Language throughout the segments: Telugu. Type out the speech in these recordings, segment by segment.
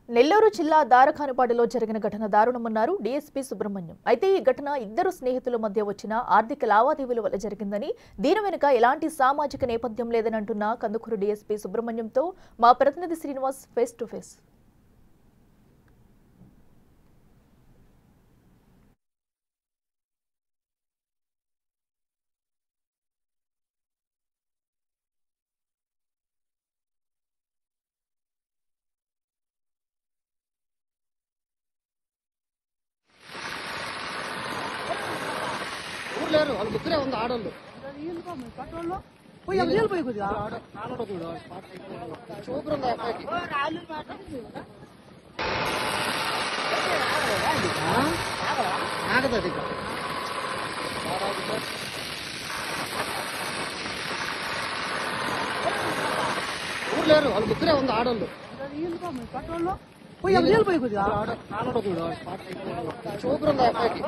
నెల్లూరు జిల్లా దారఖానపాడులో జరిగిన ఘటన దారుణమన్నారు డీఎస్పీ సుబ్రహ్మణ్యం. అయితే ఈ ఘటన ఇద్దరు స్నేహితుల మధ్య వచ్చిన ఆర్థిక లావాదేవీల వల్ల జరిగిందని, దీని వెనుక ఎలాంటి సామాజిక నేపథ్యం లేదని అంటున్న కందుకూరు డీఎస్పీ సుబ్రహ్మణ్యంతో మా ప్రతినిధి శ్రీనివాస్ ఫేస్ టు ఫేస్. లేరు వాళ్ళు ముగ్గురే ఉంది ఆడోళ్ళు సూపర్ ఉంది అబ్బాయికి ఆగదు అది ఊరు లేరు వాళ్ళు ముగ్గురే ఉంది ఆడోళ్ళు సూపర్ ఉంది అబ్బాయికి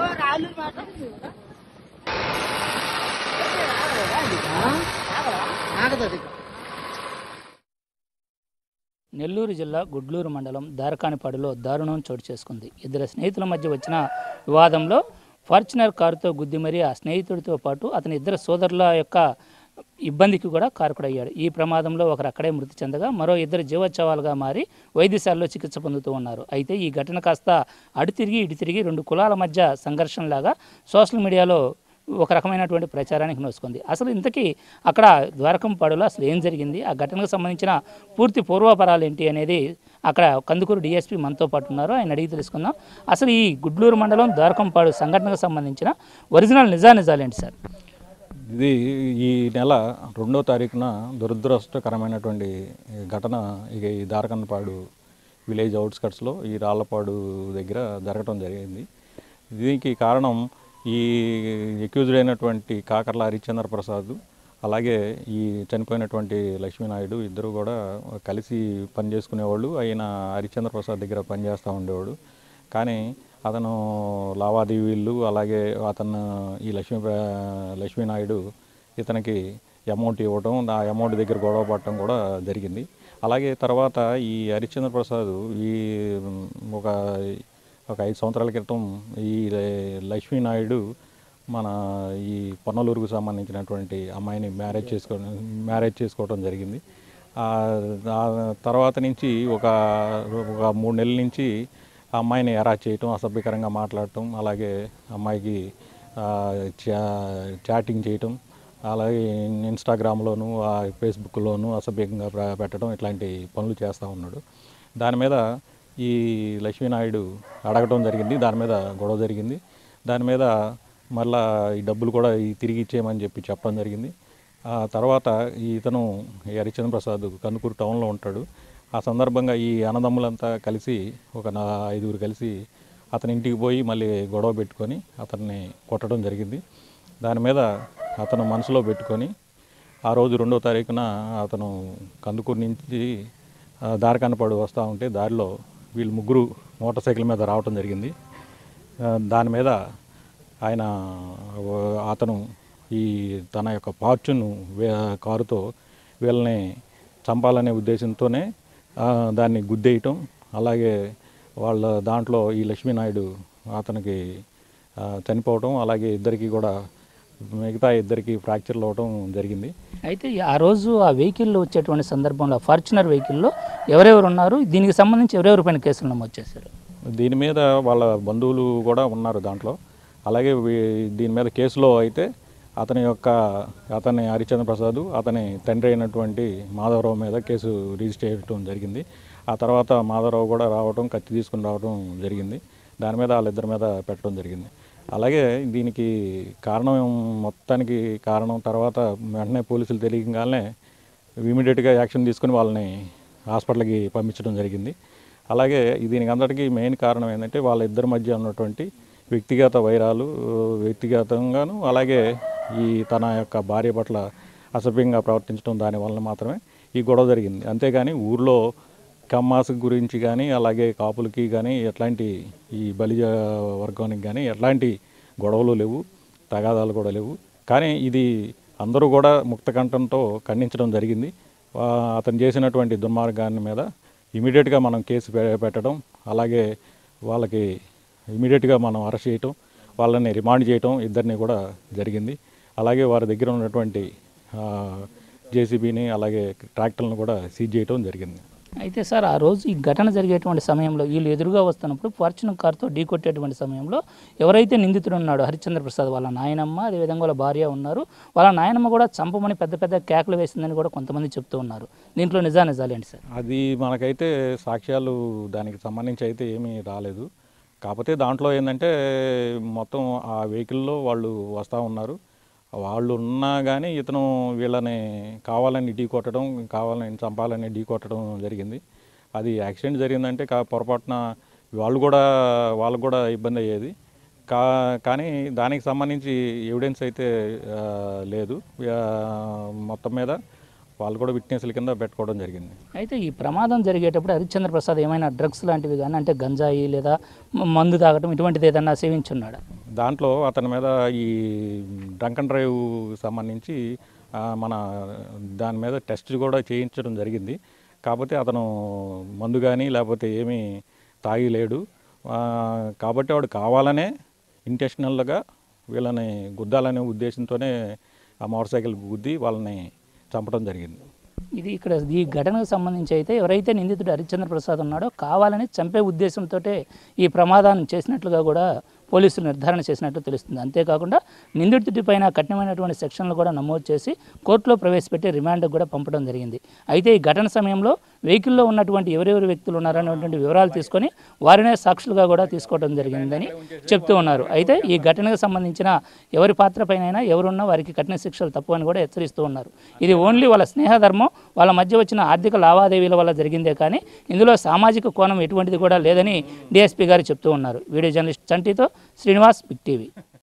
నెల్లూరు జిల్లా గుడ్లూరు మండలం దారకానిపాడులో దారుణం చోటు చేసుకుంది. ఇద్దరు స్నేహితుల మధ్య వచ్చిన వివాదంలో ఫార్చునర్ కారుతో గుద్ది మరీ ఆ స్నేహితుడితో పాటు అతని ఇద్దరు సోదరుల యొక్క ఇబ్బందికి కూడా కారకుడయ్యాడు. ఈ ప్రమాదంలో ఒకరు అక్కడే మృతి చెందగా మరో ఇద్దరు జీవోత్సవాలుగా మారి వైద్యశాలలో చికిత్స పొందుతూ ఉన్నారు. అయితే ఈ ఘటన కాస్త అటు తిరిగి ఇటు తిరిగి రెండు కులాల మధ్య సంఘర్షణలాగా సోషల్ మీడియాలో ఒక రకమైనటువంటి ప్రచారానికి నోసుకుంది. అసలు ఇంతకీ అక్కడ ద్వారకంపాడులో అసలు ఏం జరిగింది, ఆ ఘటనకు సంబంధించిన పూర్తి పూర్వాపరాలు ఏంటి అనేది అక్కడ కందుకూరు డీఎస్పీ మనతో పాటు ఉన్నారు, ఆయన అడిగి తెలుసుకుందాం. అసలు ఈ గుడ్లూరు మండలం ద్వారకంపాడు సంఘటనకు సంబంధించిన ఒరిజినల్ నిజాలేంటి సార్? ఇది ఈ నెల 2వ తారీఖున దురదృష్టకరమైనటువంటి ఘటన ఇక ఈ దారకన్నపాడు విలేజ్ అవుట్స్కట్స్లో ఈ రాళ్లపాడు దగ్గర జరగడం జరిగింది. దీనికి కారణం ఈ ఎక్యూజ్డ్ అయినటువంటి కాకర్ల హరిశ్చంద్ర ప్రసాద్ అలాగే ఈ చనిపోయినటువంటి లక్ష్మీనాయుడు ఇద్దరు కూడా కలిసి పనిచేసుకునేవాళ్ళు. ఆయన హరిశ్చంద్ర ప్రసాద్ దగ్గర పనిచేస్తూ ఉండేవాడు. కానీ అతను లావాదేవీలు అలాగే అతను ఈ లక్ష్మీనాయుడు ఇతనికి అమౌంట్ ఇవ్వడం, ఆ అమౌంట్ దగ్గర గొడవ పడటం కూడా జరిగింది. అలాగే తర్వాత ఈ హరిశ్చంద్ర ప్రసాద్ ఈ ఒక 5 సంవత్సరాల క్రితం ఈ లక్ష్మీనాయుడు మన ఈ పొన్నలూరుకు సంబంధించినటువంటి అమ్మాయిని మ్యారేజ్ చేసుకోవడం జరిగింది. తర్వాత నుంచి ఒక 3 నెలల నుంచి ఆ అమ్మాయిని హెరాస్ చేయటం, అసభ్యకరంగా మాట్లాడటం, అలాగే అమ్మాయికి చాటింగ్ చేయటం, అలాగే ఇన్స్టాగ్రామ్లోను ఫేస్బుక్లోను అసభ్యంగా పెట్టడం, ఇట్లాంటి పనులు చేస్తూ ఉన్నాడు. దాని మీద ఈ లక్ష్మీనాయుడు అడగటం జరిగింది, దాని మీద గొడవ జరిగింది. దాని మీద మళ్ళా ఈ డబ్బులు కూడా తిరిగి ఇచ్చేయమని చెప్పడం జరిగింది. ఆ తర్వాత ఇతను హరిశ్చంద్ర ప్రసాద్ కందుకూరు టౌన్లో ఉంటాడు. ఆ సందర్భంగా ఈ అన్నదమ్ములంతా కలిసి ఒక 5గురు కలిసి అతని ఇంటికి పోయి మళ్ళీ గొడవ పెట్టుకొని అతన్ని కొట్టడం జరిగింది. దాని మీద అతను మనసులో పెట్టుకొని ఆ రోజు 2వ తారీఖున అతను కందుకూరు నుంచి దారకానపాడు వస్తూ ఉంటే దారిలో వీళ్ళు ముగ్గురు మోటార్ సైకిల్ మీద రావటం జరిగింది. దాని మీద అతను ఈ తన యొక్క ఫార్చ్యూన్ కారుతో వీళ్ళని చంపాలనే ఉద్దేశంతోనే దాన్ని గుద్దేయటం, అలాగే వాళ్ళ దాంట్లో ఈ లక్ష్మీనాయుడు అతనికి చనిపోవటం, అలాగే మిగతా ఇద్దరికి ఫ్రాక్చర్లు అవ్వటం జరిగింది. అయితే ఆ రోజు ఆ వెహికల్లో వచ్చేటువంటి సందర్భంలో ఫార్చునర్ వెహికల్లో ఎవరెవరు ఉన్నారు, దీనికి సంబంధించి ఎవరెవరి పైన కేసులు నమోదు చేశారు? దీని మీద వాళ్ళ బంధువులు కూడా ఉన్నారు దాంట్లో. అలాగే దీని మీద కేసులో అయితే అతని హరిశ్చంద్ర ప్రసాద్ అతని తండ్రి అయినటువంటి మాధవరావు మీద కేసు రిజిస్టర్ చేయడం జరిగింది. ఆ తర్వాత మాధవరావు కూడా రావడం, కత్తి తీసుకుని రావడం జరిగింది. దాని మీద వాళ్ళిద్దరి మీద పెట్టడం జరిగింది. అలాగే దీనికి మొత్తానికి కారణం తర్వాత వెంటనే పోలీసులు తెలియగానే ఇమీడియట్గా యాక్షన్ తీసుకుని వాళ్ళని హాస్పిటల్కి పంపించడం జరిగింది. అలాగే దీనికి అందరికీ మెయిన్ కారణం ఏంటంటే వాళ్ళ ఇద్దరి మధ్య ఉన్నటువంటి వ్యక్తిగత వైరాలు, వ్యక్తిగతంగాను అలాగే తన యొక్క భార్య పట్ల అసభ్యంగా ప్రవర్తించడం, దానివల్ల మాత్రమే ఈ గొడవ జరిగింది. అంతేగాని ఊర్లో కమ్మాస్ గురించి కానీ అలాగే కాపులకి కానీ ఎట్లాంటి ఈ బలిజ వర్గానికి కానీ ఎట్లాంటి గొడవలు లేవు, తగాదాలు కూడా లేవు. కానీ ఇది అందరూ కూడా ముక్త కంఠంతో ఖండించడం జరిగింది. అతను చేసినటువంటి దుర్మార్గాన్ని మీద ఇమీడియట్గా మనం కేసు పెట్టడం, అలాగే వాళ్ళకి ఇమీడియట్గా మనం అరెస్ట్ చేయటం, వాళ్ళని రిమాండ్ చేయటం ఇద్దరిని కూడా జరిగింది. అలాగే వారి దగ్గర ఉన్నటువంటి జేసీబీని అలాగే ట్రాక్టర్లను కూడా సీజ్ చేయటం జరిగింది. అయితే సార్ ఆ రోజు ఈ ఘటన జరిగేటువంటి సమయంలో వీళ్ళు ఎదురుగా వస్తున్నప్పుడు ఫార్చునర్ కార్తో ఢీకొట్టేటువంటి సమయంలో ఎవరైతే నిందితుడు ఉన్నాడో హరిశ్చంద్ర ప్రసాద్ వాళ్ళ నాయనమ్మ, అదేవిధంగా వాళ్ళ భార్య ఉన్నారు. వాళ్ళ నాయనమ్మ కూడా చంపమని పెద్ద పెద్ద కేకలు వేసిందని కూడా కొంతమంది చెప్తూ ఉన్నారు. దీంట్లో నిజాలేంటి సార్? అది మనకైతే సాక్ష్యాలు దానికి సంబంధించి అయితే ఏమీ రాలేదు. కాకపోతే దాంట్లో ఏంటంటే మొత్తం ఆ వెహికల్లో వాళ్ళు వస్తూ ఉన్నారు. వాళ్ళు ఉన్నా కానీ ఇతను వీళ్ళని కావాలని ఢీ కొట్టడం, కావాలని చంపాలని ఢీ కొట్టడం జరిగింది. అది యాక్సిడెంట్ జరిగిందంటే పొరపాటున వాళ్ళకు కూడా ఇబ్బంది అయ్యేది. కానీ దానికి సంబంధించి ఎవిడెన్స్ అయితే లేదు. మొత్తం మీద వాళ్ళు కూడా విట్నెస్ల కింద పెట్టుకోవడం జరిగింది. అయితే ఈ ప్రమాదం జరిగేటప్పుడు హరిశ్చంద్ర ప్రసాద్ ఏమైనా డ్రగ్స్ లాంటివి కానీ, అంటే గంజాయి లేదా మందు తాగటం ఇటువంటిది ఏదన్నా సేవించున్నాడా? దాంట్లో అతని మీద ఈ డ్రంక్ అండ్ డ్రైవ్ సంబంధించి మన దాని మీద టెస్ట్ కూడా చేయించడం జరిగింది. కాకపోతే అతను మందు కానీ లేకపోతే ఏమీ తాగి లేడు. కాబట్టి వాడు కావాలనే ఇంటెన్షనల్గా వీళ్ళని గుద్దాలనే ఉద్దేశంతోనే ఆ మోటార్ సైకిల్ గుద్ది వాళ్ళని చంపడం జరిగింది. ఇది ఇక్కడ ఈ ఘటనకు సంబంధించి అయితే ఎవరైతే నిందితుడు హరిశ్చంద్ర ప్రసాద్ ఉన్నాడో కావాలని చంపే ఉద్దేశంతో ఈ ప్రమాదాన్ని చేసినట్లుగా కూడా పోలీసులు నిర్ధారణ చేసినట్లు తెలుస్తుంది. అంతేకాకుండా నిందితుడి పైన కఠినమైనటువంటి సెక్షన్లు కూడా నమోదు చేసి కోర్టులో ప్రవేశపెట్టి రిమాండ్కి కూడా పంపడం జరిగింది. అయితే ఈ ఘటన సమయంలో వెహికల్లో ఉన్నటువంటి ఎవరెవరు వ్యక్తులు ఉన్నారనేటువంటి వివరాలు తీసుకొని వారినే సాక్షులుగా కూడా తీసుకోవడం జరిగిందని చెప్తూ ఉన్నారు. అయితే ఈ ఘటనకు సంబంధించిన ఎవరి పాత్ర పైన ఎవరున్నా వారికి కఠిన శిక్షలు తప్పు అని కూడా హెచ్చరిస్తూ ఉన్నారు. ఇది ఓన్లీ వాళ్ళ స్నేహధర్మం, వాళ్ళ మధ్య వచ్చిన ఆర్థిక లావాదేవీల వల్ల జరిగిందే కానీ ఇందులో సామాజిక కోణం ఎటువంటిది కూడా లేదని డిఎస్పీ గారు చెప్తూ ఉన్నారు. వీడియో జర్నలిస్ట్ చంటితో శ్రీనివాస్, బిగ్ టీవీ.